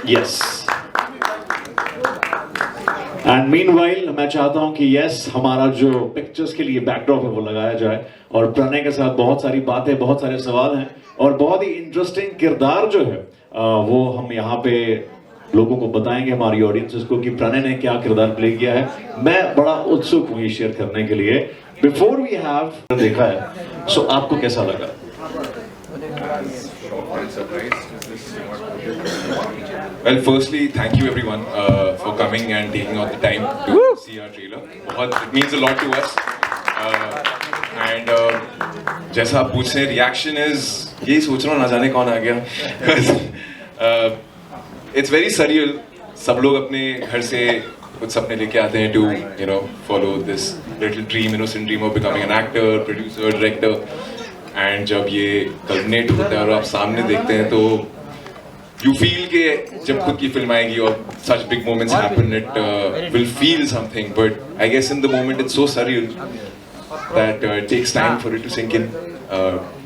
Yes. And meanwhile मैं चाहता हूं कि यस हमारा जो पिक्चर्स के लिए बैकड्रॉप है वो लगाया जाए और प्रणय के साथ बहुत सारी बातें, बहुत सारे सवाल हैं और बहुत ही इंटरेस्टिंग किरदार जो है वो हम यहाँ पे लोगों को बताएंगे, हमारी ऑडियंसेस को, कि प्रणय ने क्या किरदार प्ले किया है। मैं बड़ा उत्सुक हूँ ये शेयर करने के लिए। बिफोर वी हैव देखा है, सो आपको कैसा लगा? Well, firstly, thank you everyone for coming and taking out the time to see our trailer. It means a lot to us. And जैसा आप पूछ रहे हैं, reaction is यही सोच रहा हूँ, ना जाने कौन आ गया। It's very surreal. सब लोग अपने घर से कुछ सपने लेके आते हैं to follow this little dream, innocent dream of becoming an actor, producer, director. And जब ये culminate होता है और आप सामने देखते हैं तो you feel के जब खुद की फिल्म आएगी और such big moments happen, it will feel something. But I guess in the moment it's so surreal that it takes time for it to sink in.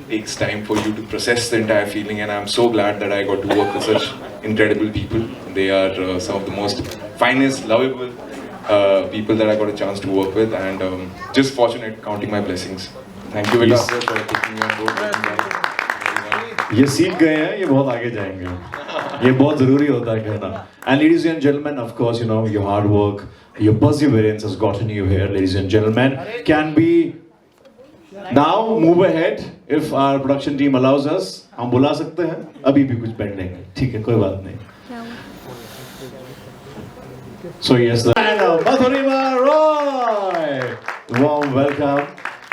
Takes time for you to process the entire feeling, and I'm so glad that I got to work with such incredible people. They are some of the most finest, lovable people that I got a chance to work with, and just fortunate, counting my blessings. Thank you very much for taking me on board. ये सीख गए हैं, ये बहुत आगे जाएंगे, ये बहुत जरूरी होता है कहना। And ladies and gentlemen, of course, your hard work, your perseverance has gotten you here, ladies and gentlemen. Can we now move ahead if our production team allows us? हम बुला सकते हैं, अभी भी कुछ पेंडिंग है, ठीक है, कोई बात नहीं। So yes, Madhurima Roy, warm welcome.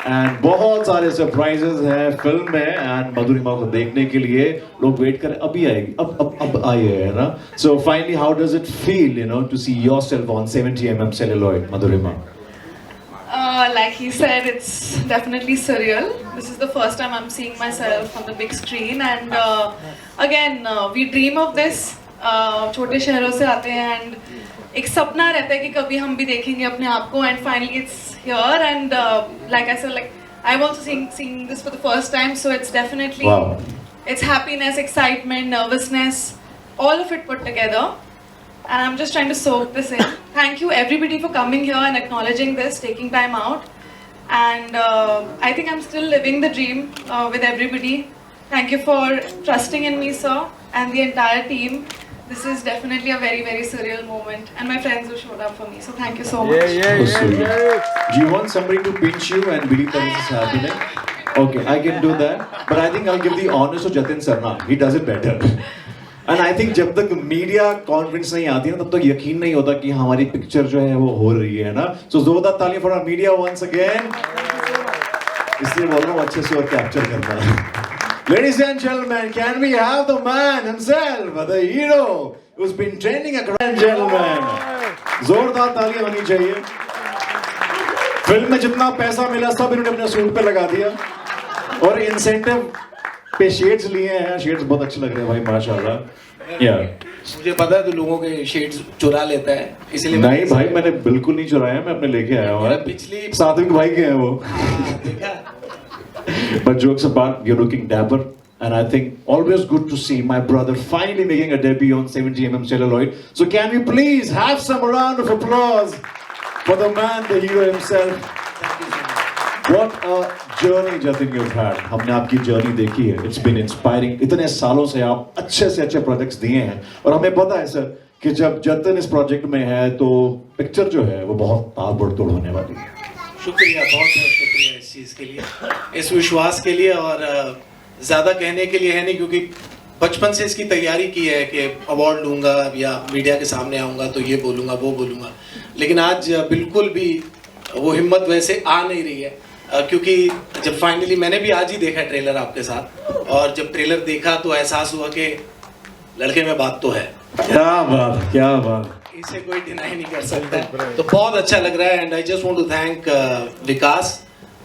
And बहुत सारे सरप्राइजेस हैं फिल्म में, एंड मधुरिमा को देखने के लिए लोग वेट कर अभी आएगी, अब आई है ना। So finally how does it feel to see yourself on 70mm celluloid, Madhurima? Like he said, it's definitely surreal. This is the first time I'm seeing myself on the big screen, and again we dream of this. छोटे शहरों से आते हैं and एक सपना रहता है कि कभी हम भी देखेंगे अपने आप को, and finally it's here, and like I said, like I'm also seeing this for the first time, so it's definitely it's happiness, excitement, nervousness, all of it put together, and I'm just trying to soak this in. Thank you everybody for coming here and acknowledging this, taking time out, and I think I'm still living the dream with everybody. Thank you for trusting in me, sir, and the entire team. This is definitely a very, very surreal moment, and my friends who showed up for me. So thank you so much. Do you want somebody to pinch you and believe that this is happening? Okay, I can do that, but I think I'll give the honors to Jatin Sarna. He does it better. And I think जब तक media confidence नहीं आती है ना, तब तक यकीन नहीं होता कि हमारी पिक्चर जो है वो हो रही है ना। So जोरदार तालियां for our media once again. इसलिए बोल रहा हूँ अच्छे से और कैप्चर करना है। Ladies and gentlemen, can we have the man himself, the hero who's been training across? Gentlemen, जोरदार तालियां होनी चाहिए। फिल्म में जितना पैसा मिला सब इन्होंने अपने सूट पे लगा दिया और इंसेंटिव पे शेड्स लिए हैं। शेड्स बहुत अच्छे लग रहे हैं भाई, माशाल्लाह। या मुझे पता है तो लोगों के शेड्स चुरा लेता है, इसलिए नहीं भाई, मैंने बिल्कुल नहीं चुराया, मैं अपने लेके आया हूँ। पिछली सात्विक भाई के हैं वो। देखा। But jokes apart, you're looking dapper, and I think always good to see my brother finally making a debut on 70mm celluloid. So can we please have some round of applause for the man, the hero himself? What a journey, Jatin, you've had. हमने आपकी journey देखी है. It's been inspiring. इतने सालों से आप अच्छे से अच्छे प्रोजेक्ट्स दिए हैं और हमें पता है सर कि जब जतिन इस प्रोजेक्ट में है तो पिक्चर जो है वो बहुत ताबड़तोड़ होने वाली है। शुक्रिया, बहुत बहुत शुक्रिया इस चीज़ के लिए, इस विश्वास के लिए, और ज़्यादा कहने के लिए है नहीं क्योंकि बचपन से इसकी तैयारी की है कि अवार्ड लूँगा या मीडिया के सामने आऊँगा तो ये बोलूँगा वो बोलूँगा, लेकिन आज बिल्कुल भी वो हिम्मत वैसे आ नहीं रही है क्योंकि जब फाइनली मैंने भी आज ही देखा ट्रेलर आपके साथ, और जब ट्रेलर देखा तो एहसास हुआ कि लड़के में बात तो है। क्या बात, क्या बात, इसे कोई डिनाई नहीं कर सकता, तो बहुत अच्छा लग रहा है। And I just want to thank Vikas,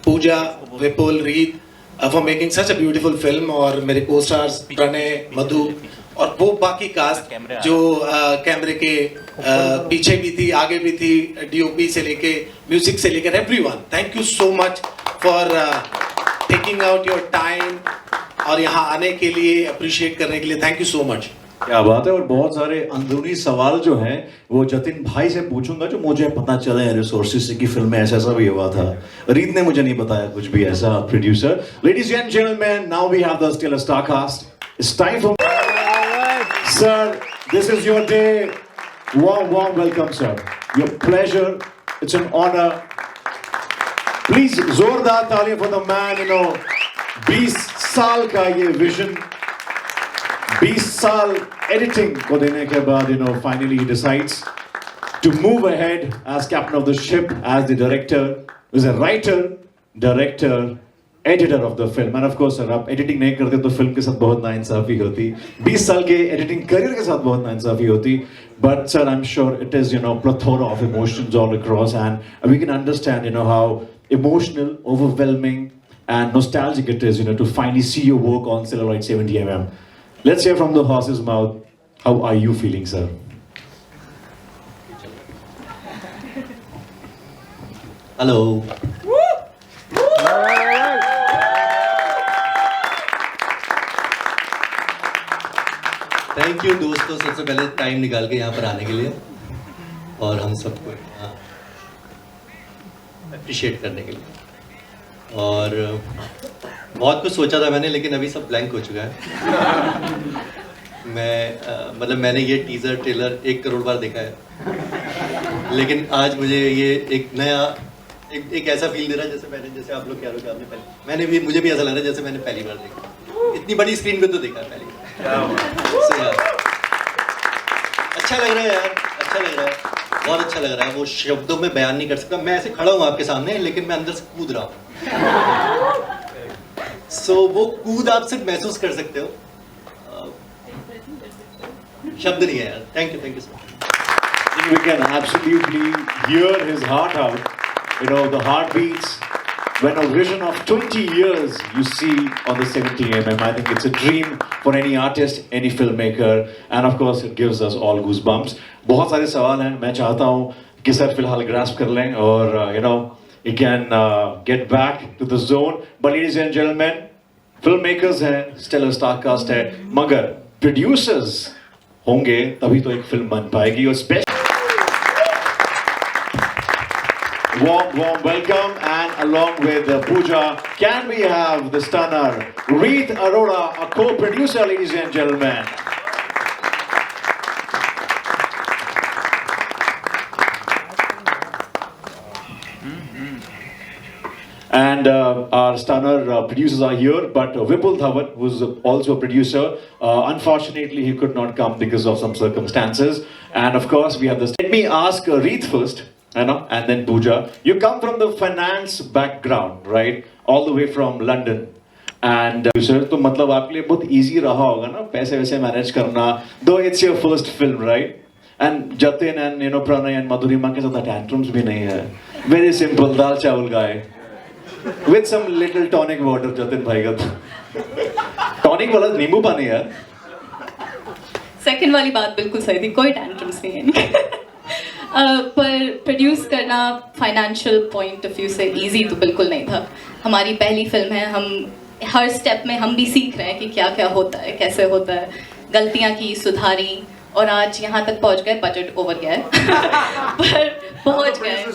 Pooja, Vipul, Reet for making such a beautiful film, और मेरे को स्टार्स प्रणय, मधु और वो बाकी कास्ट जो कैमरे के पीछे भी थी, आगे भी थी, डीओपी से लेके म्यूजिक से लेकर everyone, thank you so much for taking out your time, और यहाँ आने के लिए, अप्रिशिएट करने के लिए थैंक यू सो मच। क्या बात है। और बहुत सारे अंदरूनी सवाल जो हैं वो जतिन भाई से पूछूंगा जो मुझे पता चले हैं रिसोर्सेज से कि फिल्म में ऐसा ऐसा भी हुआ था। रीत ने मुझे नहीं बताया कुछ भी ऐसा, producer. Ladies and gentleman, now we have the stellar star cast. It's time for sir, this is your day. warm welcome sir, your pleasure, it's an honor. Please जोरदार तालियां for the man, 20 साल का ये vision, 20 साल editing को देने के बाद finally he decides to move ahead as captain of the ship, as the director, as a writer, director, editor of the film. And of course sir, आप editing नहीं करते तो फिल्म के साथ बहुत नाइंसाफी होती, 20 साल के एडिटिंग करियर के साथ बहुत नाइंसाफी होती. But sir, I'm sure it is plethora of emotions all across, and we can understand how emotional, overwhelming and nostalgic it is to finally see your work on Celluloid 70mm. Let's hear from the horse's mouth. How are you feeling, sir? Hello. Thank you दोस्तों, सबसे पहले time निकाल के यहाँ पर आने के लिए और हम सबको यहाँ अप्रिशिएट करने के लिए। और बहुत कुछ सोचा था मैंने, लेकिन अभी सब ब्लैंक हो चुका है। मतलब मैंने ये टीज़र ट्रेलर 1 करोड़ बार देखा है, लेकिन आज मुझे ये एक नया एक ऐसा फील दे रहा है जैसे आप लोग कह रहे हो कि आपने मुझे भी ऐसा लग रहा है जैसे मैंने पहली बार देखा। इतनी बड़ी स्क्रीन पे तो देखा है पहली बार। अच्छा लग रहा है यार, अच्छा लग रहा है, बहुत अच्छा लग रहा है। वो शब्दों में बयान नहीं कर सकता। मैं ऐसे खड़ा हूँ आपके सामने, लेकिन मैं अंदर से कूद रहा हूँ। सो वो कूद आप सिर्फ महसूस कर सकते हो, शब्द नहीं है यार। Thank you so much. We can absolutely hear his heart out. The heartbeats when a vision of 20 years you see on the 70mm. I think it's a dream for any artist, any filmmaker, and of course it gives us all goosebumps. बहुत सारे सवाल हैं, मैं चाहता हूँ कि sir फिलहाल grasp कर लें और you can get back to the zone. But ladies and gentlemen, filmmakers हैं, stellar star cast है, मगर producers होंगे तभी तो एक फिल्म बन पाएगी। और special warm welcome, and along with Pooja, can we have the stunner Reet Arora, a co-producer, ladies and gentlemen. And our stunner producers are here, but Vipul Dhawan, who's also a producer, unfortunately he could not come because of some circumstances. And of course we have this. Let me ask Reet first. And then Pooja, you come from the finance background, right? All the way from London. And sir, तो मतलब आपके लिए बहुत easy रहा होगा ना पैसे वैसे manage करना, though it's your first film, right? And Jatin and Pranay and Madhurima के साथ tantrums भी नहीं है. Very simple, दाल चावल guy. With some little tonic water, Jatin भाई का tonic वाला नींबू पानी यार. सेकंड वाली बात बिल्कुल सही थी, कोई tantrums नहीं है। पर प्रोड्यूस करना फाइनेंशियल पॉइंट ऑफ व्यू से इजी तो बिल्कुल नहीं था। हमारी पहली फिल्म है, हम हर स्टेप में हम भी सीख रहे हैं कि क्या क्या होता है, कैसे होता है, गलतियाँ की, सुधारी, और आज यहाँ तक पहुँच गए। बजट ओवर गया है पर पहुँच गए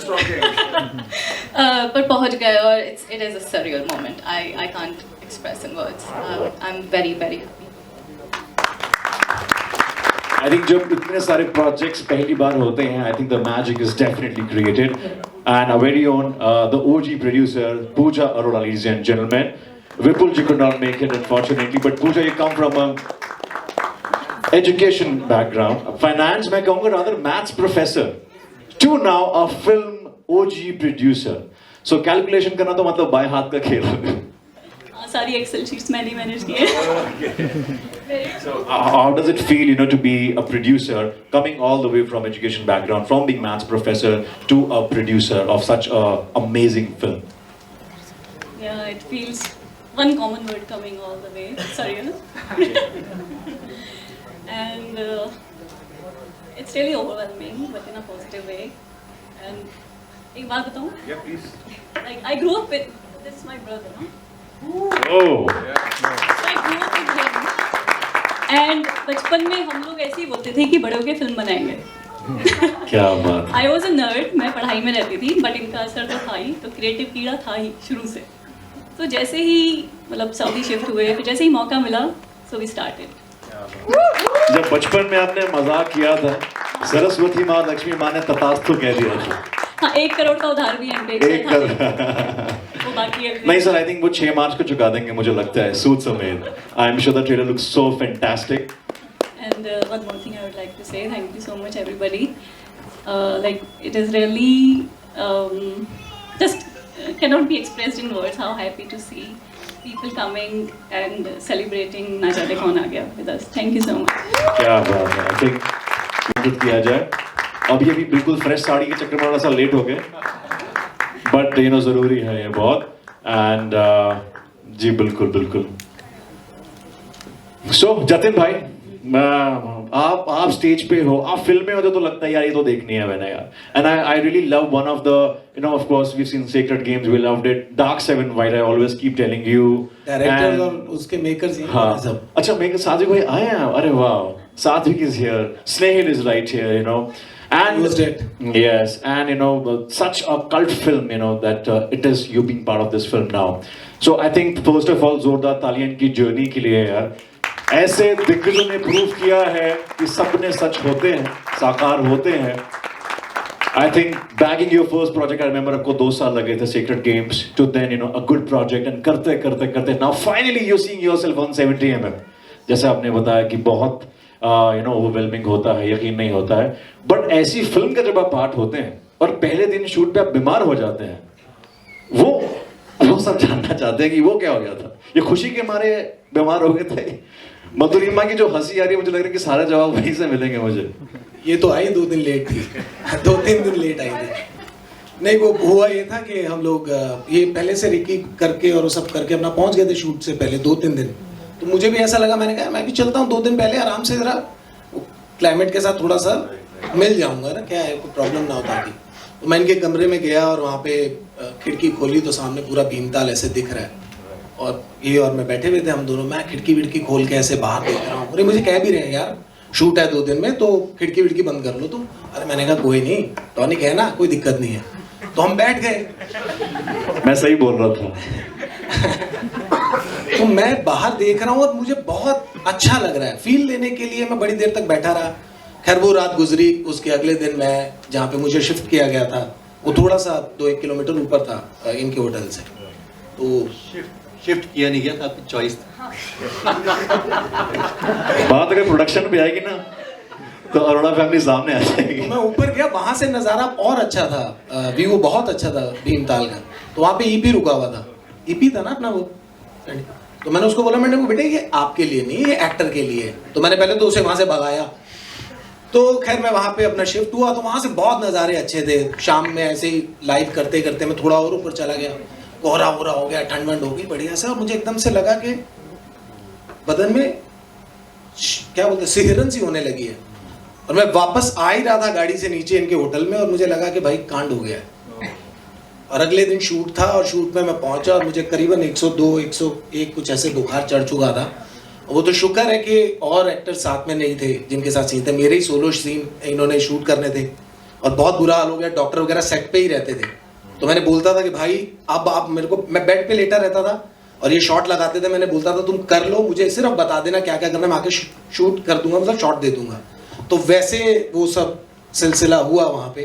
पर पहुँच गए और it is a surreal moment. I can't express in words. I am very very happy. I think जब इतने सारे projects पहली बार होते हैं, I think the magic is definitely created. And our very own, the OG producer, Pooja Arora, ladies and gentlemen. Vipulji could not make it, unfortunately, but Pooja, you come from a education background, finance, मैं कहूँगा rather maths professor, to now a film OG producer. So calculation करना तो मतलब बाएं हाथ का खेल। सारी एक्सेल शीट्स मैंने मैनेज की है। So how does it feel, to be a producer, coming all the way from education background, from being maths professor to a producer of such a amazing film? Yeah, it feels one common word coming all the way. Sorry, and it's really overwhelming, but in a positive way. And एक बात बताऊँ? Yeah, please. Like I grew up with this, my brother, no? Oh, and बचपन में हम लोग ऐसे ही बोलते थे कि बड़े होके फिल्म बनाएंगे. क्या बात. आई वॉज अ नर्ड, मैं पढ़ाई में रहती थी, बट इनका असर तो था ही, तो क्रिएटिव कीड़ा था ही शुरू से. तो जैसे ही मतलब सऊदी शिफ्ट हुए, फिर जैसे ही मौका मिला, सो वी स्टार्टेड. जब बचपन में आपने मजाक किया था, सरस्वती माँ लक्ष्मी माँ ने तथास्तु कह दिया था. हाँ, 1 करोड़ का उधार भी हम पे एक था. कर वो बाकी है. नहीं सर, आई थिंक वो 6 मार्च को चुका देंगे मुझे लगता है, सूट समेत. I am sure the trailer looks so fantastic. And one more thing I would like to say, thank you so much everybody. Like it is really just cannot be expressed in words how happy to see people coming and celebrating ना जाने कौन आ गया with us. Thank you so much. क्या बात है. I think स्वागत किया जाए. अब ये भी बिल्कुल फ्रेश साड़ी के चक्कर में थोड़ा सा लेट हो गए, बट यू नो जरूरी है ये बहुत. एंड जी बिल्कुल बिल्कुल. सो जतिन भाई, आप स्टेज पे हो, आप फिल्म में होते तो लगता है यार ये तो देखनी है मैंने यार. And I really love one of the, you know, of course we seen Sacred Games, we loved it. Dark 7 white, I always keep telling you. Directors और उसके मेकर्स ही हाँ सब. अच्छा, मेरे साथी भाई आए हैं. अरे वाह, सात्विक is here, Snehil is right here, you know. He was dead. Yes, and you know, such a cult film, you know, that it is you being part of this film now. So I think first of all, जोरदार तालियां इनकी journey के लिए यार. ऐसे दिग्गजों ने prove किया है कि सपने सच होते हैं, साकार होते हैं. I think bagging your first project, I remember आपको 2 साल लगे थे Sacred Games to then, you know, a good project, and करते करते करते now finally you're seeing yourself on 70 mm. जैसे आपने बताया कि बहुत यू नो ओवरवेलमिंग होता है, यकीन नहीं होता है, बट ऐसी फिल्म का जब आप पार्ट होते हैं और पहले दिन शूट पे आप बीमार हो जाते हैं, वो सब जानना चाहते हैं कि वो क्या हो गया था. ये खुशी के मारे बीमार हो गए थे, मधुरिमा की जो हंसी आ रही है, मुझे लग रहा है कि सारे जवाब वहीं से मिलेंगे मुझे. ये तो आई 2 दिन लेट थी. 2-3 दिन लेट आई थी. नहीं, वो हुआ ये था कि हम लोग ये पहले से रिकी करके और वो सब करके अपना पहुंच गए थे शूट से पहले 2-3 दिन. तो मुझे भी ऐसा लगा, मैंने कहा मैं भी चलता हूँ 2 दिन पहले, आराम से जरा क्लाइमेट के साथ थोड़ा सा मिल जाऊंगा ना, क्या है, कोई प्रॉब्लम ना होता थी. तो मैं इनके कमरे में गया और वहाँ पे खिड़की खोली तो सामने पूरा भीमताल ऐसे दिख रहा है, और ये और मैं बैठे हुए थे हम दोनों. मैं खिड़की विड़की खोल के ऐसे बाहर देख रहा हूँ. अरे मुझे कह भी रहे हैं यार शूट है 2 दिन में, तो खिड़की विड़की बंद कर लो तुम. अरे मैंने कहा कोई नहीं, टॉनिक है ना, कोई दिक्कत नहीं है. तो हम बैठ गए. मैं सही बोल रहा था. तो मैं बाहर देख रहा हूँ और मुझे बहुत अच्छा लग रहा है. फील लेने के लिए मैं बड़ी देर तक बैठा रहा. खैर वो रात गुजरी. उसके अगले दिन मैं जहाँ पे मुझे शिफ्ट किया गया था, वो थोड़ा सा 2-1 किलोमीटर ऊपर था इनके होटल से. तो शिफ्ट किया नहीं गया था, आपकी चॉइस थी. बात अगर प्रोडक्शन पे आएगी ना तो अरोड़ा फैमिली सामने आ जाएगी. तो मैं ऊपर गया, वहां से नज़ारा और अच्छा था, व्यू बहुत अच्छा था भीमताल का. तो वहाँ पे ईपी रुका हुआ था. ईपी था ना अपना वो. तो मैंने उसको बोला, मैंने को बेटे ये आपके लिए नहीं, ये एक्टर के लिए है. तो मैंने पहले तो उसे वहां से भगाया. तो खैर मैं वहां पे अपना शिफ्ट हुआ, तो वहां से बहुत नज़ारे अच्छे थे. शाम में ऐसे ही लाइव करते करते मैं थोड़ा और ऊपर चला गया. कोहरा वोहरा हो गया, ठंड वंड हो गई बढ़िया से, और मुझे एकदम से लगा कि बदन में क्या बोलते सिहरन सी होने लगी है. और मैं वापस आ ही रहा था गाड़ी से नीचे इनके होटल में, और मुझे लगा कि भाई कांड हो गया है. और अगले दिन शूट था, और शूट में मैं पहुंचा और मुझे करीबन 102-101 कुछ ऐसे बुखार चढ़ चुका था. और वो तो शुक्र है कि और एक्टर साथ में नहीं थे जिनके साथ सीन थे. मेरे ही सोलो सीन इन्होंने शूट करने थे, और बहुत बुरा हाल हो गया. डॉक्टर वगैरह सेट पे ही रहते थे. तो मैंने बोलता था कि भाई अब आप मेरे को, मैं बेड पे लेटा रहता था और ये शॉट लगाते थे. मैंने बोलता था तुम कर लो, मुझे सिर्फ बता देना क्या क्या करना, मैं आके शूट कर दूंगा, मतलब शॉट दे दूंगा. तो वैसे वो सब सिलसिला हुआ वहाँ पे.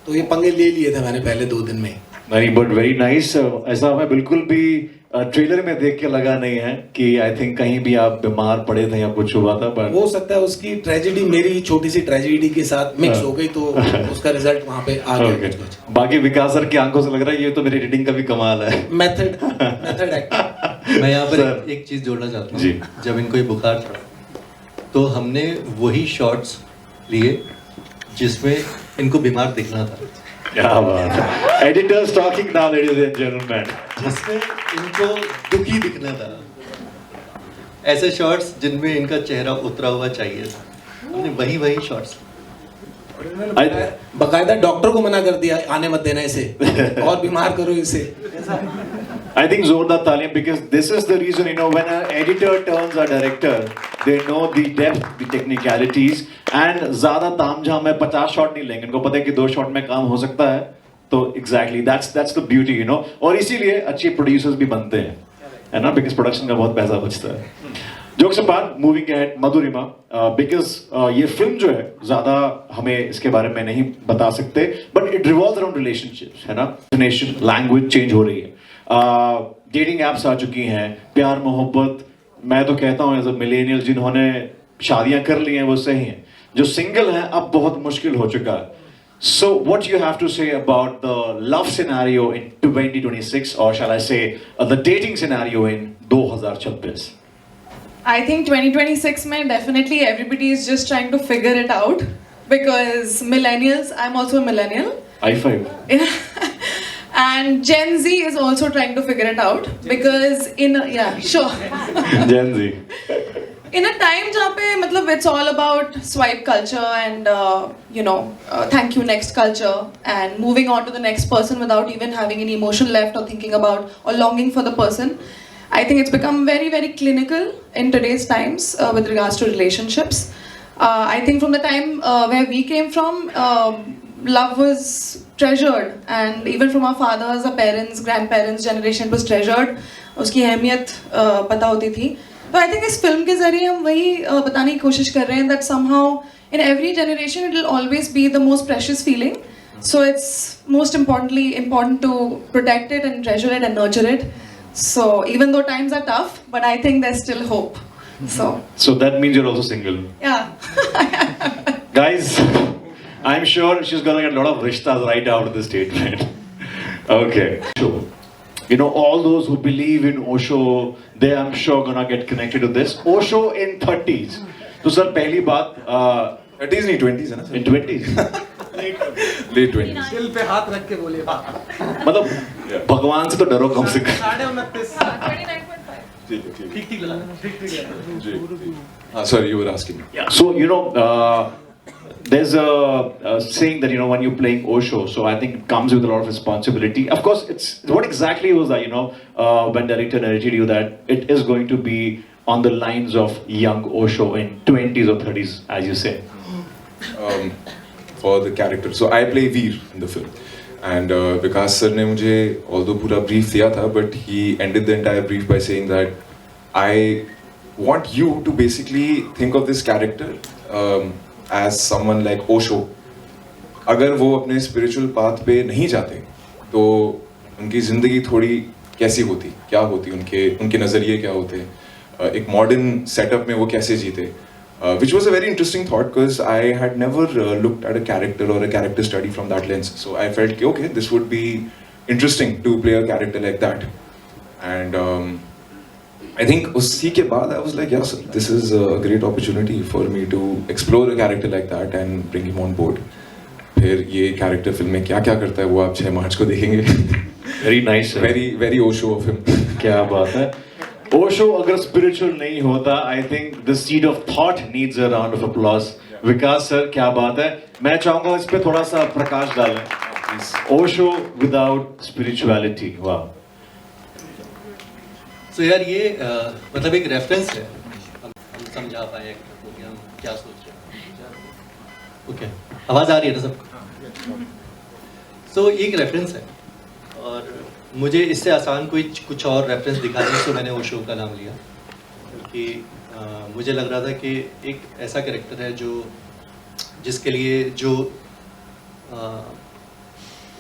तो ये पंगे ले लिए थे मैंने पहले 2 दिन में. नहीं, बट वेरी नाइस. ऐसा हमें बिल्कुल भी ट्रेलर में देख के लगा नहीं है कि आई थिंक कहीं भी आप बीमार पड़े थे या कुछ हुआ था. बट हो सकता है उसकी ट्रेजेडी मेरी छोटी सी ट्रेजेडी के साथ मिक्स हो गई, तो उसका रिजल्ट वहाँ पे आ गया. कुछ बाकी विकास सर की आंखों से लग रहा है ये तो मेरी एडिटिंग का भी कमाल है. Method acting. मैं यहाँ सर। पर एक चीज़ जोड़ना चाहता जी। हूँ. जब इनको ये बुखार चढ़ा तो हमने वही शॉट्स लिए जिसमें इनको बीमार दिखना था, क्या बात है. Editors talking now ladies and gentleman. जिसमें इनको दुखी दिखना था. ऐसे शॉट्स जिनमें इनका चेहरा उतरा हुआ चाहिए था, हमने वही शॉट्स. बकायदा डॉक्टर को मना कर दिया, आने मत देना इसे और बीमार करो इसे. I think जोरदार तालियां, because this is the reason, you know, when an editor turns a director, they know the depth, the technicalities, and ज़्यादा तामझाम में 50 शॉट नहीं लेंगे, इनको पता है कि 2 शॉट में काम हो सकता है, तो exactly that's the beauty, you know, और इसीलिए अच्छे producers भी बनते हैं, है ना, because production का बहुत पैसा बचता है. Jokes apart, moving ahead, Madhurima, because ये फिल्म जो है ज़्यादा हमें इसके बारे में नहीं बता सकते, but it revolves around relationships, है ना, nation, language change हो रही है. डेटिंग एप्स आ चुकी हैं, प्यार मोहब्बत, मैं तो कहता हूँ एज अ मिलेनियल जिन्होंने शादियां कर ली हैं वो सही हैं, जो सिंगल हैं अब बहुत मुश्किल हो चुका है. So what you have to say about the love scenario in 2026, और shall I say the dating scenario in 2026? I think 2026 mein definitely everybody is just trying to figure it out because millennials, I'm also a millennial. I5. And Gen Z is also trying to figure it out because yeah, sure. Gen Z. In a time जहाँ पे मतलब it's all about swipe culture and you know thank you next culture and moving on to the next person without even having any emotion left or thinking about or longing for the person. I think it's become very, very clinical in today's times with regards to relationships. I think from the time where we came from, love was treasured, and even from our fathers, our parents, grandparents generation was treasured. उसकी अहमियत पता होती थी. तो I think इस film के जरिए हम वही बताने की कोशिश कर रहे हैं that somehow in every generation it will always be the most precious feeling. So it's most important to protect it and treasure it and nurture it. So even though times are tough, but I think there's still hope. So that means you're also single. Yeah. Guys, I'm sure she's gonna get a lot of rishtas right out of this statement. Okay. So, you know, all those who believe in Osho, they I'm sure gonna get connected to this. Osho in 30s. So sir, पहली बात 30s नहीं 20s है ना? in 20s. Late 20s. दिल पे हाथ रख के बोलिए. मतलब भगवान से तो डरो कम से कम. 29.5. ठीक लगा. Sorry, you were asking. Yeah. So you know, there's a saying that, you know, when you're playing Osho, so I think it comes with a lot of responsibility. Of course, it's what exactly was that, you know, when director narrated you that it is going to be on the lines of young Osho in 20s or 30s, as you say. For the character, so I play Veer in the film, and Vikas sir ने मुझे although पूरा brief दिया था, but he ended the entire brief by saying that I want you to basically think of this character as someone like Osho. अगर वो अपने spiritual path पे नहीं जाते, तो उनकी ज़िंदगी थोड़ी कैसी होती, क्या होती, उनके नज़रिए क्या होते, एक modern setup में वो कैसे जीते. Which was a very interesting thought because I had never looked at a character or a character study from that lens. So I felt, okay, this would be interesting to play a character like that. And I think usi ke baad I was like, yes, this is a great opportunity for me to explore a character like that and bring him on board. फिर ये character film में क्या क्या करता है वो आप 6 मार्च को देखेंगे. Very nice. Very, very Osho of him. क्या बात है. Osho अगर spiritual नहीं होता, I think the seed of thought needs a round of applause. Vikas sir क्या बात है. मैं चाहूँगा इस पे थोड़ा सा प्रकाश डालें. Osho without spirituality. Wow. So यार ये मतलब एक रेफरेंस है. हम समझा पाए एक्टर को कि हम क्या सोच रहे हैं. ओके. आवाज आ रही है ना सबको? So ये एक रेफरेंस है और मुझे इससे आसान कोई कुछ और रेफरेंस दिखा नहीं, तो मैंने ओशो का नाम लिया क्योंकि मुझे लग रहा था कि एक ऐसा कैरेक्टर है जो जिसके लिए जो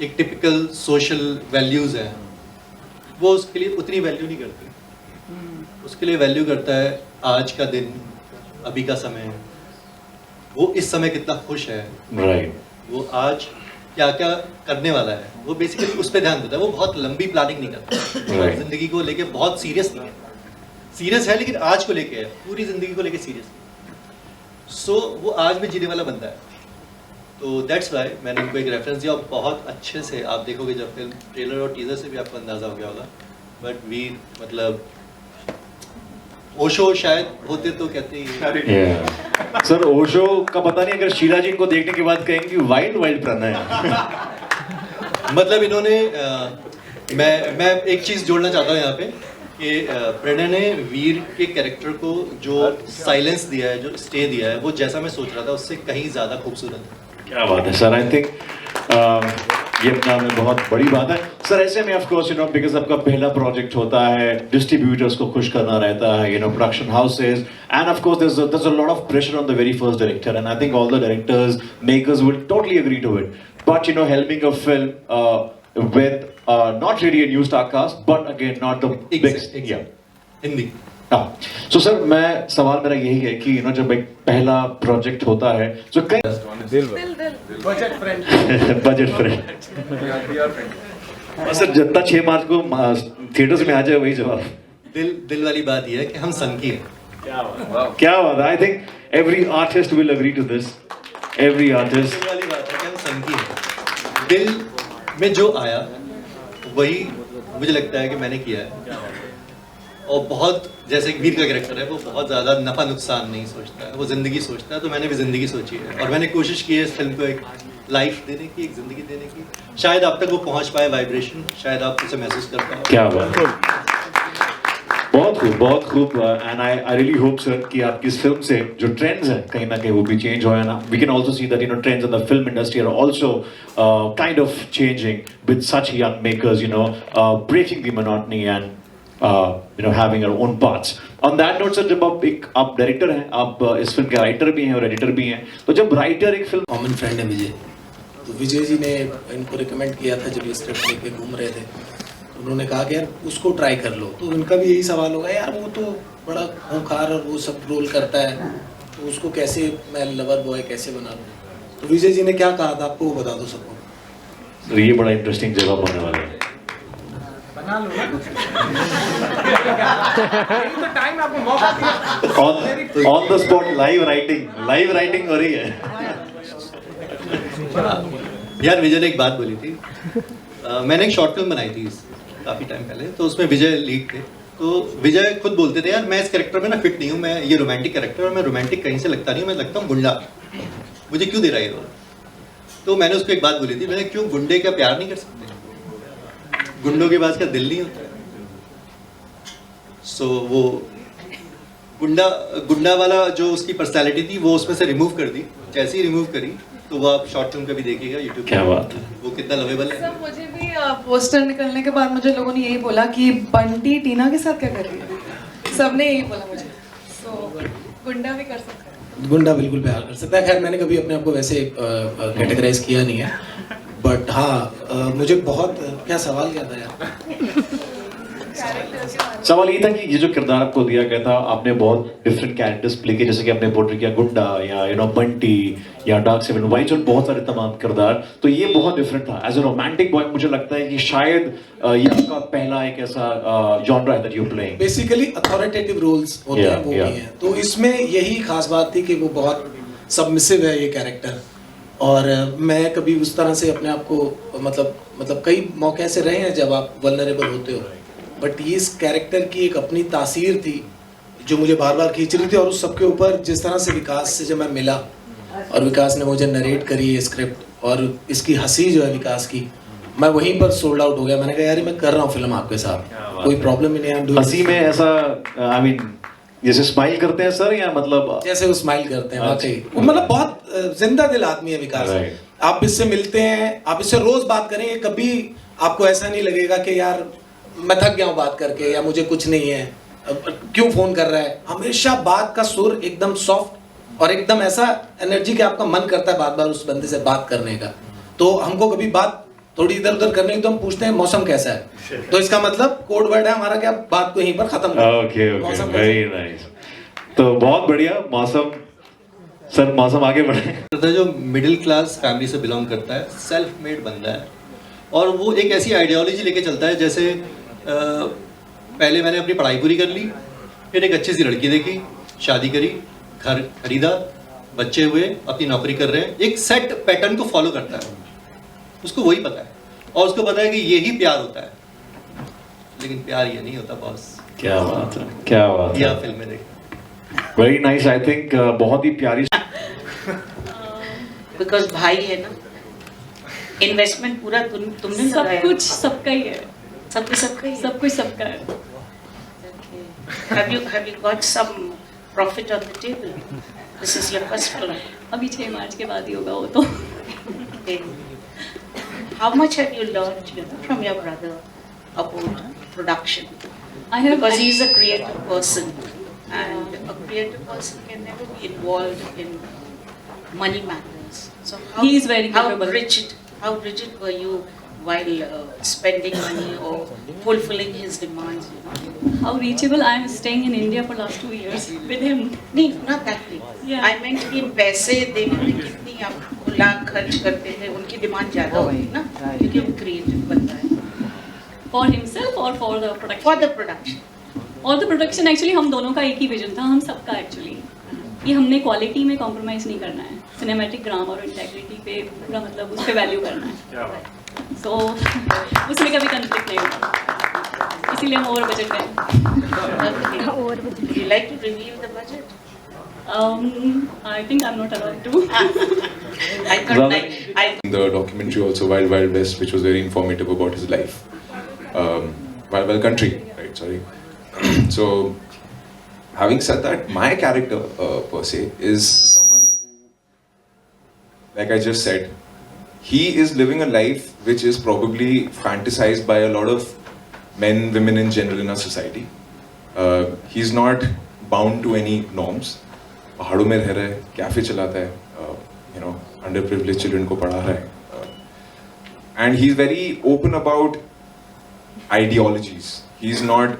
एक टिपिकल सोशल वैल्यूज़ है वो उसके लिए उतनी वैल्यू नहीं करते. उसके लिए वैल्यू करता है आज का दिन, अभी का समय, वो इस समय कितना खुश है, Right. वो आज क्या क्या करने वाला है, वो बेसिकली उस पर ध्यान देता है. वो बहुत लंबी प्लानिंग नहीं करता. Right. जिंदगी को लेके बहुत सीरियस नहीं है. सीरियस है लेकिन आज को लेके है, पूरी जिंदगी को लेके सीरियस नहीं. सो वो आज में जीने वाला बंदा है. तो दैट्स वाई मैंने उनको एक रेफरेंस दिया और बहुत अच्छे से आप देखोगे जब फिल्म ट्रेलर और टीजर से भी आपको अंदाजा हो गया होगा. बट वीर मतलब ओशो शायद होते तो कहते ही Yeah. सर ओशो का पता नहीं, अगर शीला जी इनको देखने के बाद कहेंगे वाइल्ड वाइल्ड प्रणय है. मतलब इन्होंने मैं एक चीज़ जोड़ना चाहता हूँ यहाँ पे कि प्रणय ने वीर के कैरेक्टर को जो साइलेंस दिया है, जो स्टे दिया है, वो जैसा मैं सोच रहा था उससे कहीं ज़्यादा खूबसूरत है। क्या बात है सर, आई थिंक ये अपना में बहुत बड़ी बात है सर। ऐसे में of course you know because आपका पहला प्रोजेक्ट होता है, डिस्ट्रीब्यूटर्स को खुश करना रहता है, you know production houses, end of course there's a lot of pressure on the very first director, and I think all the directors, makers will totally agree to it. But you know, helming a film with not really a new star cast, but again not the big yeah. Hindi. हाँ, so sir मैं सवाल मेरा यही है कि you know जब एक पहला प्रोजेक्ट होता है तो कई बजट फ्रेंड बजट फ्रेंड और सर जितना 6 मार्च को थिएटर्स में आ जाए वही जवाब। दिल वाली बात यह है कि हम सन की हैं। क्या बात है, I think every artist will agree to this, every artist. दिल वाली बात है कि हम सन की हैं। दिल में जो आया वही मुझे लगता है कि मैंने किया है, और बहुत जैसे एक वीर का कैरेक्टर है, वो बहुत ज़्यादा नफ़ा नुकसान नहीं सोचता है, वो ज़िंदगी सोचता है। तो मैंने भी ज़िंदगी सोची है, और मैंने कोशिश की है इस फिल्म को एक लाइफ देने की, एक ज़िंदगी देने की। शायद आप तक वो पहुंच पाए वाइब्रेशन, शायद आप उसे महसूस कर पाए। क्या बात है, बहुत खूब, बहुत खूब। And I really hope sir कि आपकी इस फिल्म से जो ट्रेंड्स हैं कहीं ना कहीं वो भी चेंज हो, ना we can also see that you know trends in the film industry are also kind of changing with such young makers, you know breaking the monotony and you know having our own paths. On that note sir, जब आप director हैं, आप इस film के writer भी हैं और editor भी हैं, तो जब राइटर एक फिल्म, कॉमन फ्रेंड है विजय, तो विजय जी ने इनको रिकमेंड किया था जब ये स्क्रिप्ट लेके घूम रहे थे, तो उन्होंने कहा कि यार उसको ट्राई कर लो। तो उनका भी यही सवाल होगा, यार वो तो बड़ा खूंखार और वो सब रोल करता है, तो उसको कैसे मैं लवर बॉय कैसे बना लूँ। तो विजय जी ने क्या कहा था आपको, वो बता दो सबको। तो ये बड़ा इंटरेस्टिंग जवाब होने वाला है। बना लो ना कुछ। तो टाइम आपको मौका दिया। On the spot live writing हो रही है। यार विजय ने एक बात बोली थी, मैंने एक शॉर्ट फिल्म बनाई थी काफ़ी टाइम पहले, तो उसमें विजय लीड थे। तो विजय खुद बोलते थे, यार मैं इस कैरेक्टर में ना फिट नहीं हूँ, मैं ये रोमांटिक कैरेक्टर, और मैं रोमांटिक कहीं से लगता नहीं हूँ, मैं लगता हूँ गुंडा, मुझे क्यों दे रहा है ये रोल। तो मैंने उसको एक बात बोली थी, मैंने क्यों गुंडे का प्यार नहीं कर सकते, गुंडों के पास क्या दिल नहीं होता है। सो वो गुंडा वाला जो उसकी पर्सनालिटी थी वो उसमें से रिमूव कर दी। जैसे ही रिमूव करी तो वो आप शॉर्ट फिल्म कभी देखिएगा यूट्यूब। क्या बात है, वो कितना लवेबल है। सर मुझे भी पोस्टर निकलने के बाद मुझे लोगों ने यही बोला कि बंटी टीना के साथ क्या कर रही है, सबने यही बोला मुझे। सो गुंडा भी कर सकता है, गुंडा बिल्कुल प्यार कर सकता है। खैर मैंने कभी अपने आप को वैसे कैटेगराइज किया नहीं है, बट हाँ मुझे बहुत, क्या सवाल क्या था यार? सवाल ये था कि ये जो किरदार आपको दिया गया था, आपने बहुत डिफरेंट कैरेक्टर्स प्ले किए, जैसे कि आपने पोर्ट्रेट किया गुंडा या यू नो बंटी या डार्क सेवन वाइज और बहुत सारे तमाम किरदार, तो ये बहुत डिफरेंट था। एज अ रोमांटिक बॉय मुझे लगता है कि शायद ये आपका पहला एक ऐसा जॉनरा है that you playing. Basically authoritative roles होते हैं, वो भी हैं। तो इसमें यही खास बात थी कि वो बहुत सबमिसिव है ये कैरेक्टर, और मैं कभी उस तरह से अपने आप को मतलब कई मौके ऐसे रहे हैं जब आप वल्नरेबल होते हो, बट ये इस कैरेक्टर की एक अपनी तासीर थी जो मुझे बार बार खींच रही थी। और उस सबके ऊपर जिस तरह से विकास से जब मैं मिला और विकास ने मुझे नरेट करी ये स्क्रिप्ट, और इसकी हंसी जो है विकास की, मैं वहीं पर सोल्ड आउट हो गया। मैंने कहा यार मैं कर रहा हूँ फिल्म आपके साथ, कोई प्रॉब्लम ही नहीं है। हंसी में ऐसा आई मीन जैसे स्माइल करते हैं सर, या मतलब जैसे वो स्माइल करते हैं वाकई, वो मतलब बहुत जिंदा दिल आदमी है विकास। आप इससे मिलते हैं, आप इससे रोज बात करेंगे, कभी आपको ऐसा नहीं लगेगा कि यार मैं थक गया हूँ बात करके या मुझे कुछ नहीं है, क्यों फोन कर रहा है। हमेशा बात का सुर एकदम सॉफ्ट और एकदम ऐसा एनर्जी कि आपका मन करता है बार बार उस बंदे से बात करने का। तो हमको कभी बात थोड़ी इधर उधर करने की तो हम पूछते हैं मौसम कैसा है, तो इसका मतलब कोड वर्ड है हमारा, क्या बात को यहीं पर खत्म कर। Okay very nice. तो बहुत बढ़िया मौसम सर, मौसम आगे बढ़े। जो मिडिल क्लास फैमिली से बिलोंग करता है, सेल्फ मेड बंदा है, और वो एक ऐसी आइडियोलॉजी लेके चलता है जैसे पहले मैंने अपनी पढ़ाई पूरी कर ली, फिर एक अच्छी सी लड़की देखी, शादी करी, घर खरीदा, बच्चे हुए, अपनी नौकरी कर रहे हैं, एक सेट पैटर्न को फॉलो करता है। उसको वही पता है, और उसको पता है कि यही प्यार होता है, लेकिन प्यार ये नहीं होता बॉस। क्या बात है, क्या बात है। यह फिल्म में देख वेरी नाइस। आई थिंक बहुत ही प्यारी। बिकॉज भाई है ना, इन्वेस्टमेंट पूरा तुमने सब कराया। कुछ सबका ही है। सब कुछ सबका ही है? सब कुछ सबका है। Okay. Have you got some profit on the table? This is your first film. अभी 6 मार्च के बाद ही होगा वो तो। Okay. How much have you learned, from your brother about production? Because he's a creative person, and a creative person can never be involved in money matters. So He is very capable. How rigid were you while spending money or fulfilling his demands? How reachable I am staying in India for last 2 years with him. No, not that way. Yeah. I meant कि पैसे देने में कितनी आप लाख खर्च करते थे, उनकी डिमांड ज़्यादा होगी ना, क्योंकि वो क्रिएटिव बनता है। For himself or for the production? For the production. और the production actually हम दोनों का एक ही विजन था, हम सबका एक्चुअली कि हमने क्वालिटी में कॉम्प्रोमाइज़ नहीं करना है, सिनेमैटिक ग्राम और इंटेग्रिटी पे पूरा मतलब उस पे वैल्यू करना है। सो उसमें कभी कंफ्लिक्ट नहीं होगा, इसीलिए हम ओवर बजट गए। Would you like to reveal the budget? I think I'm not allowed to. I thought The documentary also, Wild Wild West, which was very informative about his life. Wild Wild Country, right? Sorry. So, having said that, my character per se is someone who, like I just said, he is living a life which is probably fantasized by a lot of men, women in general in our society. He's not bound to any norms. पहाड़ों में रह रहा है, cafe चलाता है, underprivileged children को पढ़ा रहा है, and he's very open about ideologies. He's not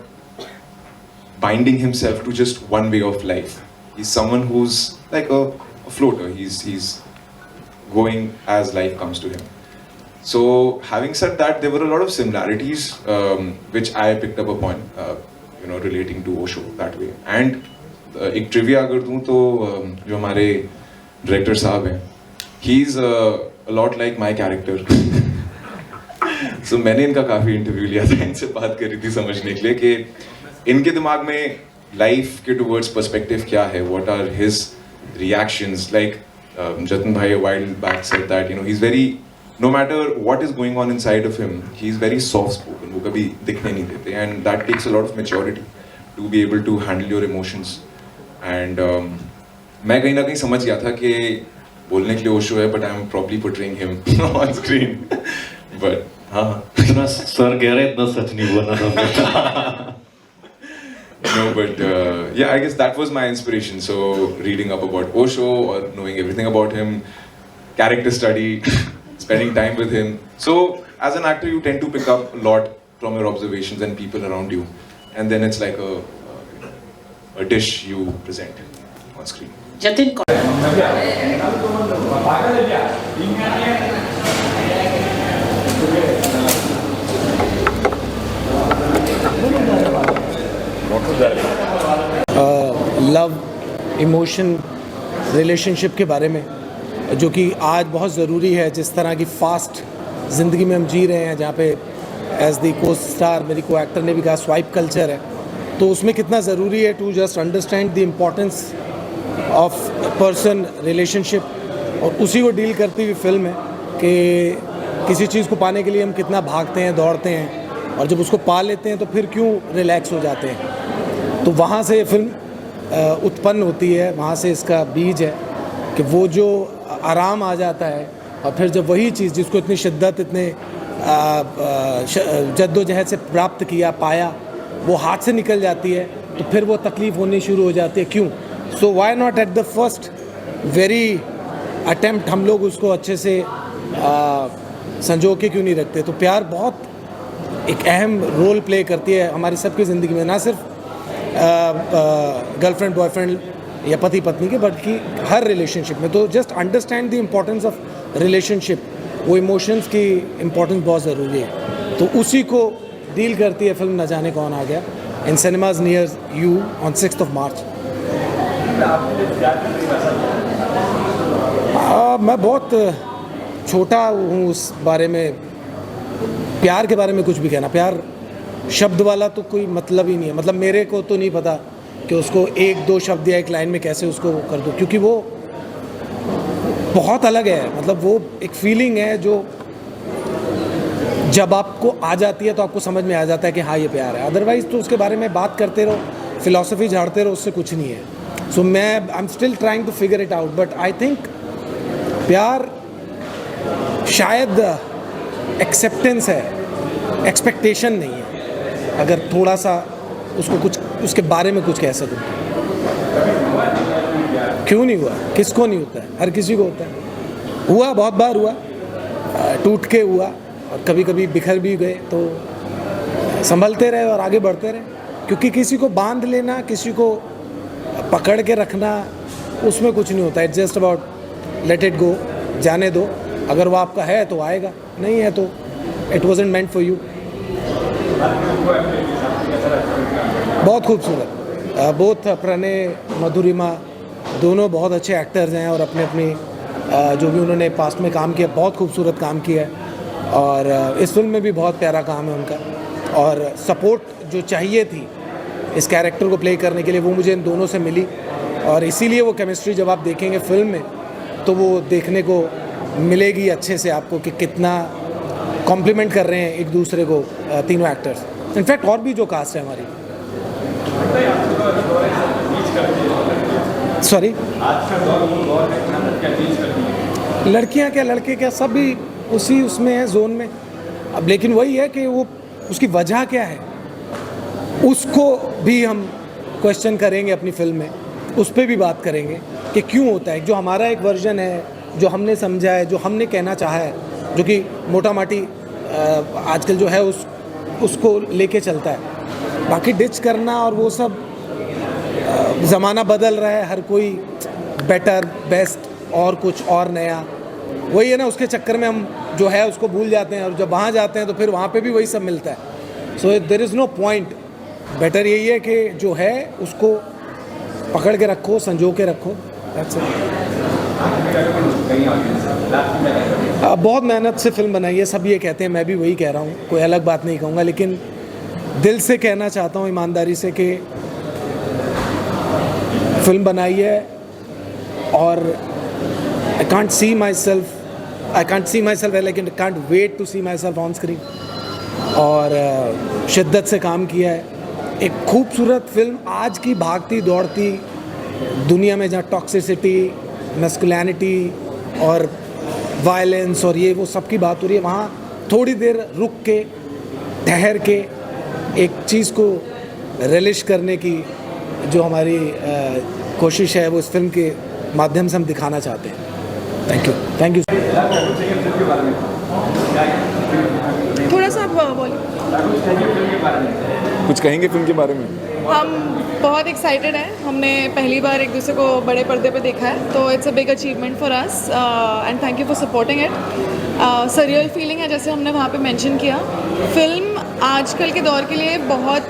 binding himself to just one way of life. He's someone who's like a floater. He's going as life comes to him. So, having said that, there were a lot of similarities which I picked up upon, relating to Osho that way. And एक trivia अगर दूँ तो जो हमारे director साहब हैं, he is a lot like my character. So मैंने इनका काफ़ी इंटरव्यू लिया था, इनसे बात करी थी समझने के लिए कि इनके दिमाग में लाइफ के टुवर्ड्स पर्सपेक्टिव क्या है, what are his reactions. Like Jatan भाई wild back said that he is very, no matter what is going on inside of him, he is very soft spoken, वो कभी दिखने नहीं देते, and that takes a lot of maturity to be able to handle your emotions. And मैं कहीं ना कहीं समझ गया था कि बोलने के लिए ओशो है, but I'm probably portraying him on screen. But हाँ इतना सर कह रहे इतना सच नहीं बोलना। No, but yeah, I guess that was my inspiration. So reading up about Osho or knowing everything about him, character study, spending time with him. So as an actor, you tend to pick up a lot from your observations and people around you, and then it's like a dish you present on screen. Jatin, love, emotion, relationship के बारे में, जो कि आज बहुत ज़रूरी है। जिस तरह की फास्ट ज़िंदगी में हम जी रहे हैं, जहाँ पे एज दी को स्टार मेरी को एक्टर ने भी कहा स्वाइप कल्चर है, तो उसमें कितना ज़रूरी है to just understand the importance of person relationship, और उसी को डील करती हुई फिल्म है कि किसी चीज़ को पाने के लिए हम कितना भागते हैं, दौड़ते हैं, और जब उसको पा लेते हैं तो फिर क्यों रिलैक्स हो जाते हैं। तो वहाँ से ये फिल्म उत्पन्न होती है, वहाँ से इसका बीज है कि वो जो आराम आ जाता है, और फिर जब वही चीज़ जिसको इतनी शिद्दत, इतने जद्दोजहद से प्राप्त किया, पाया, वो हाथ से निकल जाती है, तो फिर वो तकलीफ़ होनी शुरू हो जाती है। क्यों? So why not at the first very attempt हम लोग उसको अच्छे से संजो के क्यों नहीं रखते। तो प्यार बहुत एक अहम रोल प्ले करती है हमारी सबकी ज़िंदगी में, ना सिर्फ गर्लफ्रेंड बॉयफ्रेंड या पति पत्नी के, बल्कि हर रिलेशनशिप में। तो just understand the importance of relationship, वो इमोशंस की इम्पोर्टेंस बहुत ज़रूरी है। तो उसी को डील करती है फिल्म न जाने कौन आ गया, in cinemas near you on 6th of March। मैं बहुत छोटा हूँ उस बारे में, प्यार के बारे में कुछ भी कहना। प्यार शब्द वाला तो कोई मतलब ही नहीं है, मतलब मेरे को तो नहीं पता कि उसको 1-2 शब्द या एक लाइन में कैसे उसको कर दूँ, क्योंकि वो बहुत अलग है। मतलब वो एक फीलिंग है जब आपको आ जाती है तो आपको समझ में आ जाता है कि हाँ ये प्यार है, अदरवाइज़ तो उसके बारे में बात करते रहो, फिलॉसफी झाड़ते रहो, उससे कुछ नहीं है। सो मैं I am still trying to figure it out, but I think प्यार शायद एक्सेप्टेंस है, एक्सपेक्टेशन नहीं है, अगर थोड़ा सा उसको कुछ उसके बारे में कुछ कह सकूँ। क्यों नहीं हुआ, किसको नहीं होता है, हर किसी को होता है। हुआ, बहुत बार हुआ, टूट के हुआ, और कभी कभी बिखर भी गए, तो संभलते रहे और आगे बढ़ते रहे, क्योंकि किसी को बांध लेना, किसी को पकड़ के रखना, उसमें कुछ नहीं होता। It's just about let it go, जाने दो। अगर वो आपका है तो आएगा, नहीं है तो it wasn't meant for you. बहुत खूबसूरत, बोथ प्रणय मधुरिमा दोनों बहुत अच्छे एक्टर्स हैं, और अपने अपने जो भी उन्होंने पास्ट में काम किया, बहुत खूबसूरत काम किया है, और इस फिल्म में भी बहुत प्यारा काम है उनका। और सपोर्ट जो चाहिए थी इस कैरेक्टर को प्ले करने के लिए, वो मुझे इन दोनों से मिली, और इसीलिए वो केमिस्ट्री जब आप देखेंगे फिल्म में तो वो देखने को मिलेगी अच्छे से आपको, कि कितना कॉम्प्लीमेंट कर रहे हैं एक दूसरे को तीनों एक्टर्स। इनफैक्ट और भी जो कास्ट है हमारी, सॉरी, लड़कियां क्या लड़के क्या, सब भी उसी उसमें है, जोन में। अब लेकिन वही है कि वो उसकी वजह क्या है, उसको भी हम क्वेश्चन करेंगे अपनी फिल्म में, उस पर भी बात करेंगे कि क्यों होता है। जो हमारा एक वर्जन है, जो हमने समझा है, जो हमने कहना चाहा है, जो कि मोटा माटी आजकल जो है उसको लेके चलता है। बाकी डिच करना और वो सब, ज़माना बदल रहा है, हर कोई बेटर, बेस्ट और कुछ और नया, वही है ना, उसके चक्कर में हम जो है उसको भूल जाते हैं, और जब वहाँ जाते हैं तो फिर वहाँ पे भी वही सब मिलता है। So there is no point. Better यही है कि जो है उसको पकड़ के रखो, संजो के रखो। That's it। बहुत मेहनत से फिल्म बनाई है, सब ये कहते हैं, मैं भी वही कह रहा हूँ, कोई अलग बात नहीं कहूँगा, लेकिन दिल से कहना चाहता हूँ ईमानदारी से कि फिल्म बनाई है, और I can't see myself लेकिन I can't wait to see myself on screen, और शिद्दत से काम किया है। एक खूबसूरत फिल्म, आज की भागती दौड़ती दुनिया में जहाँ टॉक्सिसिटी, मैस्कुलिनिटी और वायलेंस और ये वो सब की बात हो रही है, वहाँ थोड़ी देर रुक के, ठहर के एक चीज़ को रिलिश करने की जो हमारी कोशिश है, वो इस फिल्म के माध्यम से हम दिखाना चाहते हैं। Thank you. थोड़ा सा आप बोलिए। कुछ कहेंगे फिल्म के बारे में? हम बहुत एक्साइटेड हैं, हमने पहली बार एक दूसरे को बड़े पर्दे पे देखा है, तो it's a big achievement for us, and thank you for supporting it. Surreal feeling है, जैसे हमने वहाँ पे मेंशन किया। फिल्म आजकल के दौर के लिए बहुत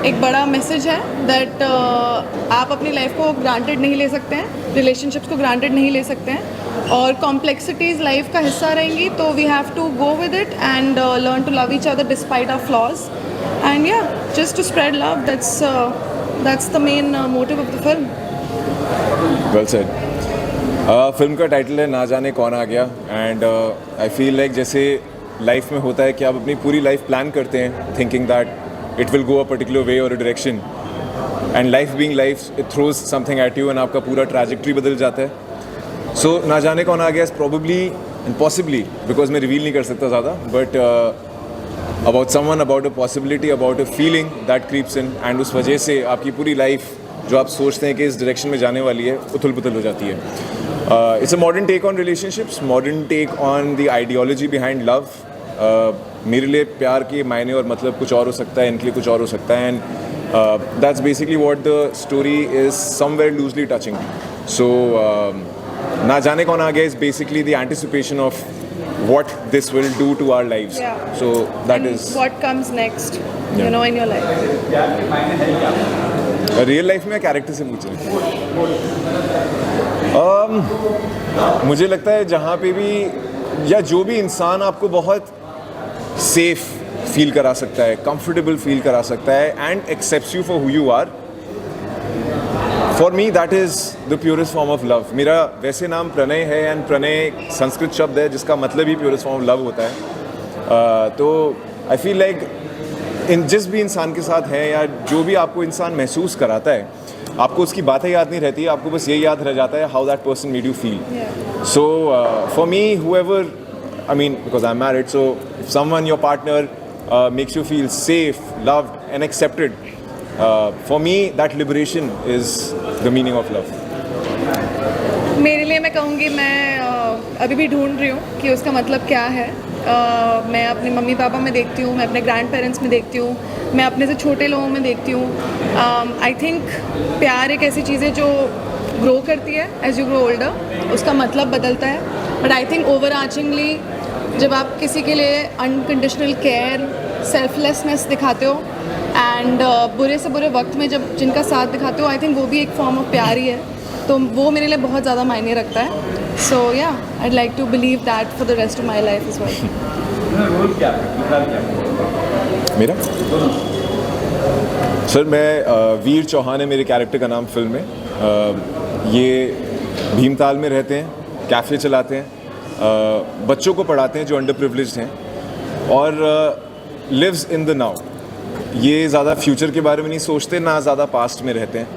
एक बड़ा मैसेज है दैट आप अपनी लाइफ को ग्रांटेड नहीं ले सकते हैं, रिलेशनशिप्स को ग्रांटेड नहीं ले सकते हैं, और कॉम्प्लेक्सिटीज़ लाइफ का हिस्सा रहेंगी, तो we have to go with it and learn to love each other despite our flaws, and yeah, just to spread love. That's the main motive of the film. Well said. Film का title है ना जाने कौन आ गया, and I feel like जैसे life में होता है कि आप अपनी पूरी लाइफ प्लान करते हैं thinking that it will go a particular way और a direction, and life being life it throws something at you, and आपका पूरा ट्रैजेक्टरी बदल जाता है। सो ना जाने कौन आ गया is probably and possibly, because मैं रिवील नहीं कर सकता ज़्यादा, but about someone, about a possibility, about a feeling that creeps in, and उस वजह से आपकी पूरी लाइफ जो आप सोचते हैं कि इस डायरेक्शन में जाने वाली है, उथल पुथल हो जाती है। It's a modern take on relationships, modern take on the ideology behind love. मेरे लिए प्यार के मायने और मतलब कुछ और हो सकता है, इनके लिए कुछ और हो सकता है, and that's basically what the story is somewhere loosely touching. So ना जाने कौन आ गया is basically the anticipation of what this will do to our lives. Yeah. So that and is what comes next, you know, in your life. Real life में character से पूछ रहे मुझे लगता है जहाँ पे भी या जो भी इंसान आपको बहुत सेफ फील करा सकता है, कंफर्टेबल फील करा सकता है, and accepts you for who you are, for me that is the purest form of love. मेरा वैसे नाम प्रणय है, एंड प्रणय संस्कृत शब्द है जिसका मतलब ही प्योरेस्ट फॉर्म ऑफ लव होता है। तो आई फील लाइक जिस भी इंसान के साथ है या जो भी आपको इंसान महसूस कराता है, आपको उसकी बातें याद नहीं रहती, आपको बस ये याद रह जाता है how that person made you feel. So for me whoever, I mean, because I'm married, so if someone, your partner, makes you feel safe, loved and accepted, for me that liberation is the meaning of love. मेरे लिए मैं कहूँगी मैं अभी भी ढूंढ रही हूँ कि उसका मतलब क्या है. मैं अपने मम्मी पापा में देखती हूँ, मैं अपने ग्रैंड पेरेंट्स में देखती हूँ, मैं अपने से छोटे लोगों में देखती हूँ. आई थिंक प्यार एक ऐसी चीज़ है जो ग्रो करती है एज यू ग्रो ओल्डर, उसका मतलब बदलता है. बट आई थिंक ओवर आर्चिंगली जब आप किसी के लिए अनकंडीशनल केयर, सेल्फलेसनेस दिखाते हो एंड बुरे से बुरे वक्त में जब जिनका साथ दिखाते हो, आई थिंक वो भी एक फॉर्म ऑफ प्यार ही है. तो वो मेरे लिए बहुत ज़्यादा मायने रखता है. सो या I'd like to believe that for the rest of my life as well. मेरा सर, मैं वीर चौहान है मेरे कैरेक्टर का नाम फिल्म में. ये भीमताल में रहते हैं, कैफ़े चलाते हैं, बच्चों को पढ़ाते हैं जो अंडर प्रिविलेज्ड हैं, और लिव्स इन द नाउ. ये ज़्यादा फ्यूचर के बारे में नहीं सोचते, ना ज़्यादा पास्ट में रहते हैं.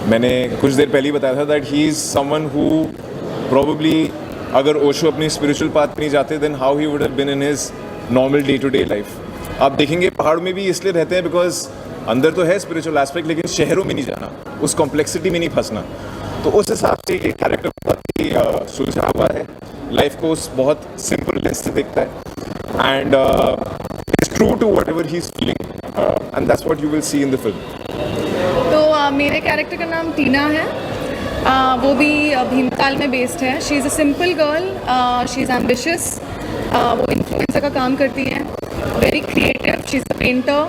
मैंने कुछ देर पहले ही बताया था that he is someone who probably, अगर ओशो अपनी स्पिरिचुअल पाथ पे नहीं जाते, then how he would have been in his normal day to day life. आप देखेंगे पहाड़ में भी इसलिए रहते हैं बिकॉज अंदर तो है स्पिरिचुअल एस्पेक्ट, लेकिन शहरों में नहीं जाना, उस कॉम्प्लेक्सिटी में नहीं फंसना. तो उस हिसाब से ये कैरेक्टर बहुत ही सुलझा हुआ है, लाइफ को उस बहुत सिंपल लेंस से देखता है, and it's true to whatever he is feeling, and that's what you will see in the film. तो मेरे कैरेक्टर का नाम टीना है. वो भी भीमताल में बेस्ड है. She is a simple girl, she is ambitious, वो इन्फ्लुएंसर का काम करती है, very creative, she is a painter.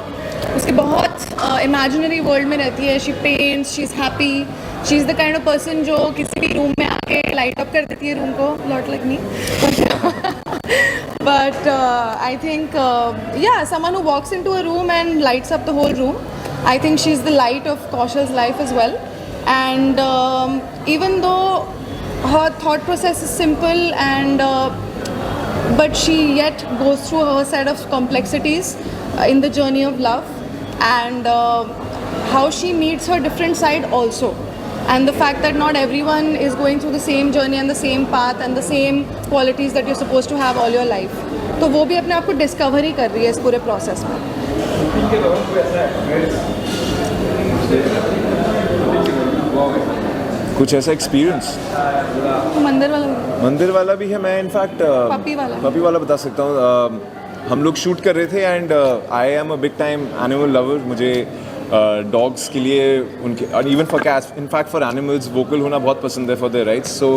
उसकी बहुत इमेजिनरी वर्ल्ड में रहती है. She paints, she is happy, she is the kind of person जो किसी भी रूम में आके लाइट अप कर देती है रूम को, not like me. But I think, someone who walks into a room and lights up the whole room. I think she's the light of Kaushal's life as well. And even though her thought process is simple, and but she yet goes through her set of complexities in the journey of love, and how she meets her different side also. And the fact that not everyone is going through the same journey and the same path and the same qualities that you're supposed to have all your life. तो वो भी अपने आप को discover ही कर रही है इस पूरे प्रोसेस में. कुछ ऐसा एक्सपीरियंस मंदिर वाला भी है. मैं इनफैक्ट पपी वाला बता सकता हूँ. हम लोग शूट कर रहे थे, and I am a big time animal lover. मुझे डॉग्स के लिए, उनके, और even for cats, in fact for animals vocal होना बहुत पसंद है, फॉर देयर राइट्स. सो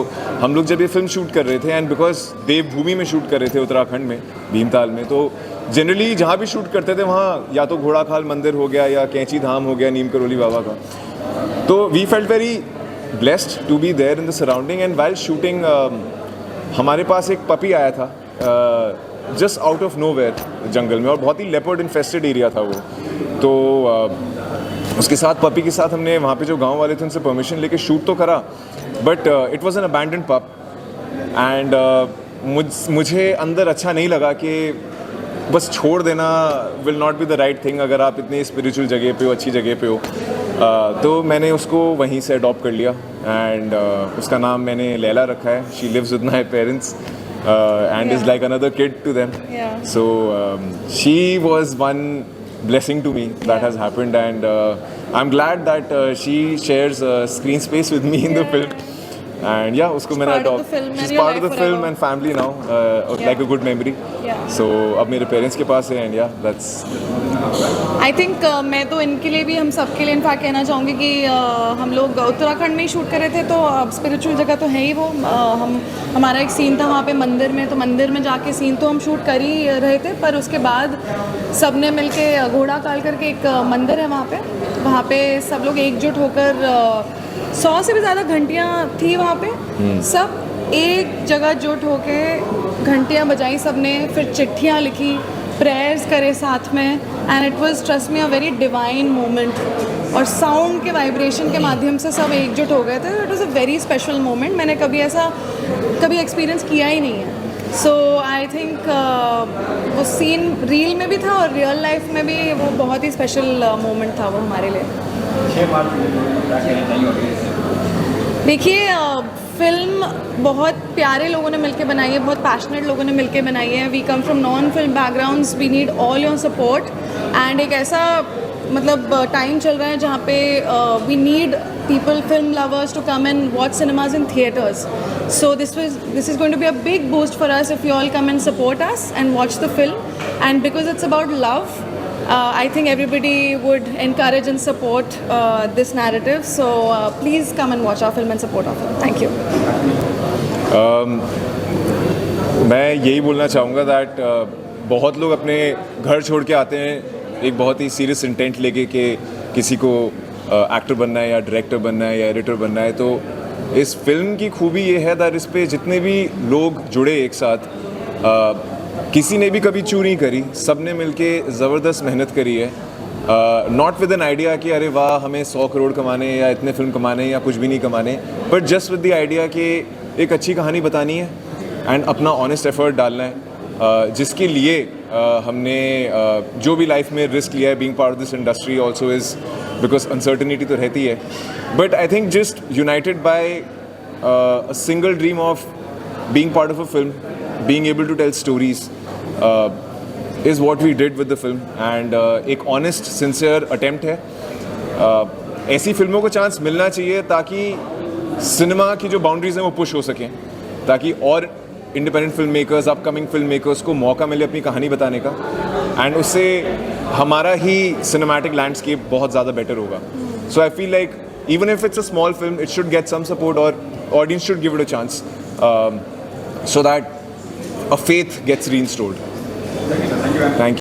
हम लोग जब ये फिल्म शूट कर रहे थे, एंड बिकॉज देवभूमि में शूट कर रहे थे, उत्तराखंड में भीमताल में, तो जनरली जहाँ भी शूट करते थे वहाँ या तो घोड़ाखाल मंदिर हो गया या कैंची धाम हो गया नीम करोली बाबा का. तो we felt very blessed to be there in the surrounding. And while shooting हमारे पास एक पपी आया था जस्ट आउट ऑफ नोवेयर जंगल में, और बहुत ही लेपर्ड इन्फेस्टेड एरिया था वो. तो उसके साथ, पपी के साथ, हमने वहाँ पे जो गांव वाले थे उनसे परमिशन लेके शूट तो करा, but it was an abandoned पप. एंड मुझे अंदर अच्छा नहीं लगा कि बस छोड़ देना will not be the right thing अगर आप इतनी स्पिरिचुअल जगह पे हो, अच्छी जगह पे हो. तो मैंने उसको वहीं से अडॉप्ट कर लिया, एंड उसका नाम मैंने लैला रखा है. She lives with my parents and is like another kid to them. So she was one blessing to me that has happened, and I'm glad that she shares screen space with me in the film. And yeah, usko maine adopt. She's part of the film and family now, like a good memory. So अब मेरे parents के पास है, and yeah, that's. I think मैं तो इनके लिए भी, हम सब के लिए इनफैक्ट कहना चाहूँगी कि हम लोग उत्तराखंड में ही शूट कर रहे थे, तो स्पिरिचुअल जगह तो है ही वो. हमारा एक सीन था वहाँ पे मंदिर में, तो मंदिर में जाके सीन तो हम शूट कर ही रहे थे, पर उसके बाद सब ने मिल के घोड़ा काल करके एक मंदिर है वहाँ पे सब लोग एकजुट होकर 100 से भी ज़्यादा घंटियाँ थी वहाँ पे. सब एक जगह जुट होके घंटियाँ बजाई सबने, फिर चिट्ठियाँ लिखी, प्रेयर्स करे साथ में, and it was, trust me, a very divine moment. और साउंड के वाइब्रेशन के माध्यम से सब एकजुट हो गए थे. It was a very special moment. मैंने कभी एक्सपीरियंस किया ही नहीं है. सो आई थिंक वो सीन रील में भी था और रियल लाइफ में भी वो बहुत ही स्पेशल मोमेंट था वो हमारे लिए। देखिए फिल्म बहुत प्यारे लोगों ने मिलके बनाई है, बहुत पैशनेट लोगों ने मिलके बनाई है। We come from non film backgrounds, we need all your support and एक ऐसा मतलब टाइम चल रहा है जहाँ पे we need people, film lovers to come and watch cinemas in theaters. So this is going to be a big boost for us if you all come and support us and watch the film. And because it's about love, I think everybody would encourage and support this narrative. So please come and watch our film and support our film. Thank you. मैं यही बोलना चाहूँगा that बहुत लोग अपने घर छोड़ के आते हैं एक बहुत ही सीरियस इंटेंट लेके कि किसी को एक्टर बनना है या डायरेक्टर बनना है या एडिटर बनना है। तो इस फिल्म की खूबी ये है दैट इस पे जितने भी लोग जुड़े एक साथ किसी ने भी कभी चू नहीं करी, सब ने मिलके ज़बरदस्त मेहनत करी है। नॉट विद एन आइडिया कि अरे वाह हमें 100 करोड़ कमाने या इतने फिल्म कमाने या कुछ भी नहीं कमाने, but just with the idea कि एक अच्छी कहानी बतानी है एंड अपना ऑनेस्ट एफर्ट डालना है, जिसके लिए हमने जो भी लाइफ में रिस्क लिया है being part of this industry also is because uncertainty तो रहती है, but I think just united by a single dream of being part of a film, being able to tell stories is what we did with the film and एक honest sincere attempt है। ऐसी फिल्मों को chance मिलना चाहिए ताकि cinema की जो बाउंड्रीज हैं वो पुश हो सकें, ताकि और independent film makers, upcoming film makers को मौका मिले अपनी कहानी बताने का एंड उससे हमारा ही सिनेमैटिक लैंडस्केप बहुत ज़्यादा बेटर होगा। So I feel like even if it's a small film it should get some support और audience should give it a chance so that a faith gets reinstalled. Thank you.